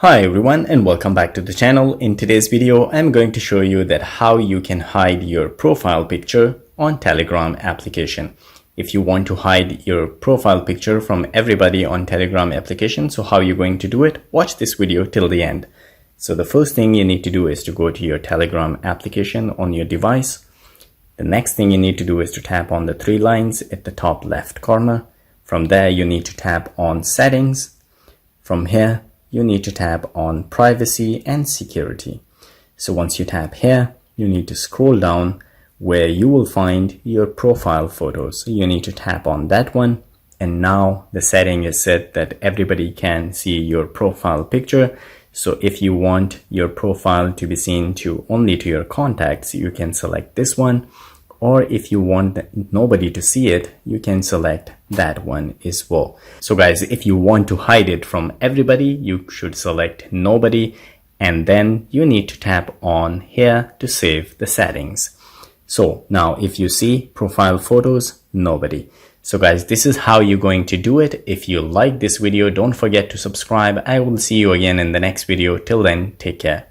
Hi everyone and welcome back to the channel. In today's video, I'm going to show you that how you can hide your profile picture on Telegram application. If you want to hide your profile picture from everybody on Telegram application, so how you're going to do it, watch this video till the end. So the first thing you need to do is to go to your Telegram application on your device. The next thing you need to do is to tap on the three lines at the top left corner. From there, you need to tap on settings. From here, you need to tap on privacy and security. So once you tap here, you need to scroll down where you will find your profile photos. So you need to tap on that one. And now the setting is set that everybody can see your profile picture. So if you want your profile to be seen only to your contacts, you can select this one. Or if you want nobody to see it, you can select that one as well. So guys, if you want to hide it from everybody, you should select nobody. And then you need to tap on here to save the settings. So now if you see profile photos, nobody. So guys, this is how you're going to do it. If you like this video, don't forget to subscribe. I will see you again in the next video. Till then, take care.